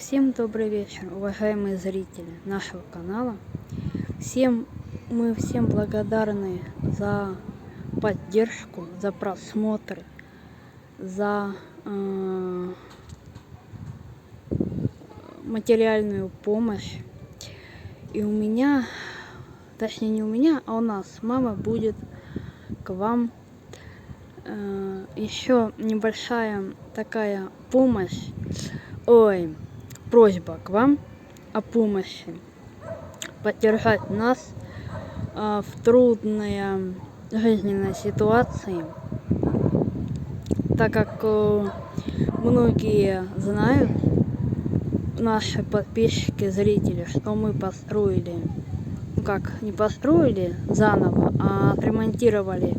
Всем добрый вечер, уважаемые зрители нашего канала. Мы всем благодарны за поддержку, за просмотры, за материальную помощь. И у меня, точнее не у меня, а у нас мама будет к вам еще небольшая такая помощь, просьба к вам о помощи, поддержать нас в трудной жизненной ситуации, так как многие знают, наши подписчики, зрители, что мы построили, не построили заново, а отремонтировали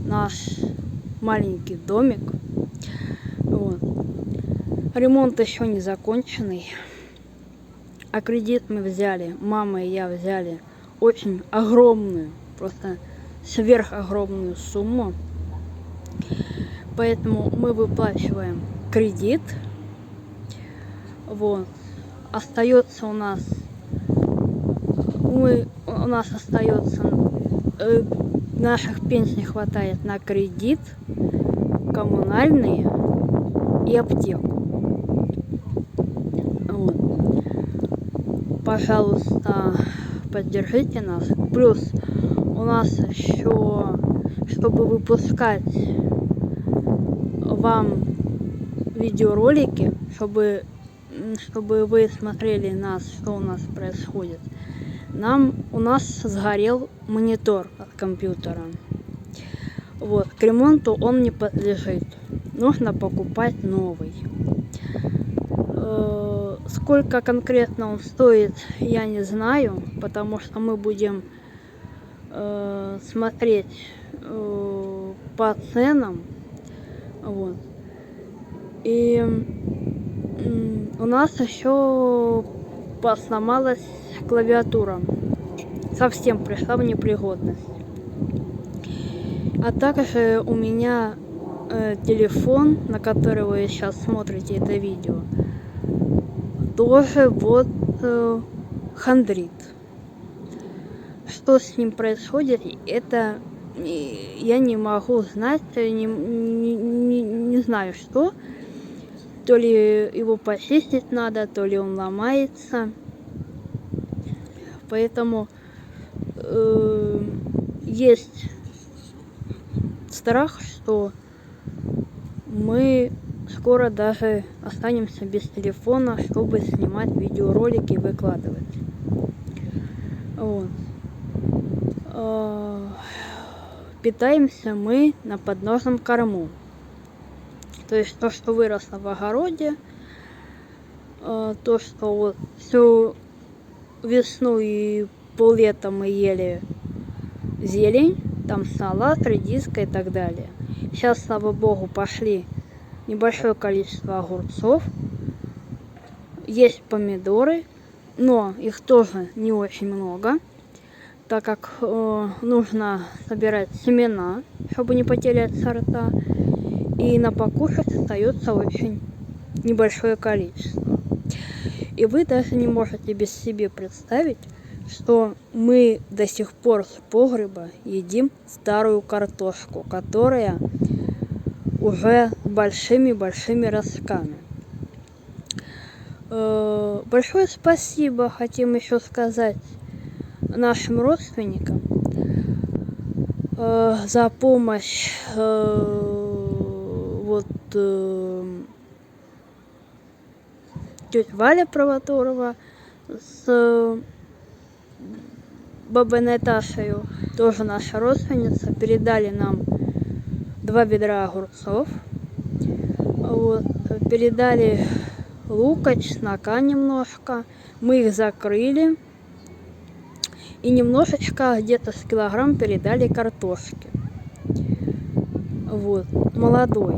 наш маленький домик. Вот. Ремонт еще не законченный, а кредит мы взяли, мама и я взяли очень огромную, просто сверхогромную сумму, поэтому мы выплачиваем кредит. Вот. Остается у нас наших пенсий хватает на кредит, коммунальные и аптеку. Вот. Пожалуйста, поддержите нас. Плюс у нас еще, чтобы выпускать вам видеоролики, чтобы вы смотрели нас, что у нас происходит. У нас сгорел монитор от компьютера. Вот, к ремонту он не подлежит. Нужно покупать новый. Сколько конкретно он стоит, я не знаю, потому что мы будем смотреть по ценам. Вот. И у нас еще сломалась клавиатура, совсем пришла в непригодность. А также у меня телефон, на который вы сейчас смотрите это видео, тоже хандрит. Что с ним происходит, это я не могу знать, не знаю что. То ли его почистить надо, то ли он ломается. Поэтому есть страх, что мы скоро даже останемся без телефона, чтобы снимать видеоролики и выкладывать. Вот. Питаемся мы на подножном корму. То есть то, что выросло в огороде, то, что всю весну и поллета мы ели зелень, там салат, редиска и так далее. Сейчас, слава богу, пошли небольшое количество огурцов, есть помидоры, но их тоже не очень много, так как нужно собирать семена, чтобы не потерять сорта, и на покушать остается очень небольшое количество. И вы даже не можете без себя представить, что мы до сих пор с погреба едим старую картошку, которая уже с большими ростками. Большое спасибо хотим еще сказать нашим родственникам за помощь. Тетя Валя Провоторова с бабой Наташей, тоже наша родственница, передали нам 2 ведра огурцов. Вот, передали лука, чеснока немножко. Мы их закрыли. И немножечко, где-то с килограмм, передали картошки. Вот, молодой.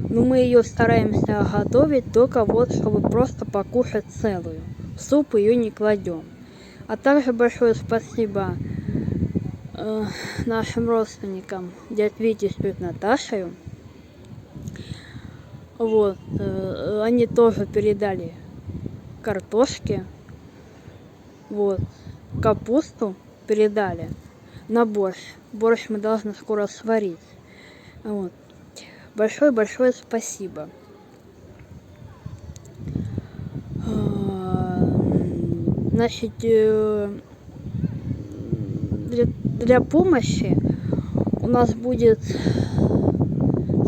Но мы ее стараемся готовить только чтобы просто покушать целую. В суп ее не кладем. А также большое спасибо нашим родственникам, дядь Вите с тетей Наташей. Вот, они тоже передали картошки, вот, капусту передали на борщ. Борщ мы должны скоро сварить. Вот. Большое-большое спасибо. Значит, для помощи у нас будет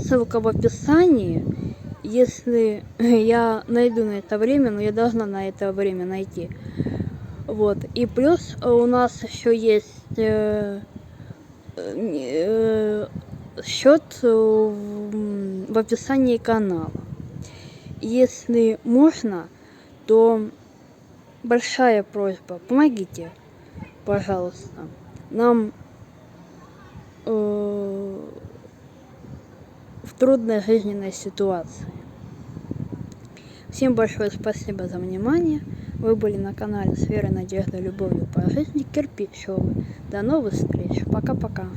ссылка в описании. Если я найду на это время, но я должна на это время найти. Вот. И плюс у нас еще есть счет в описании канала. Если можно, то большая просьба, помогите, пожалуйста, нам в трудной жизненной ситуации. Всем большое спасибо за внимание. Вы были на канале с верой, надеждой, любовью по жизни Кирпичевой. До новых встреч. Пока-пока.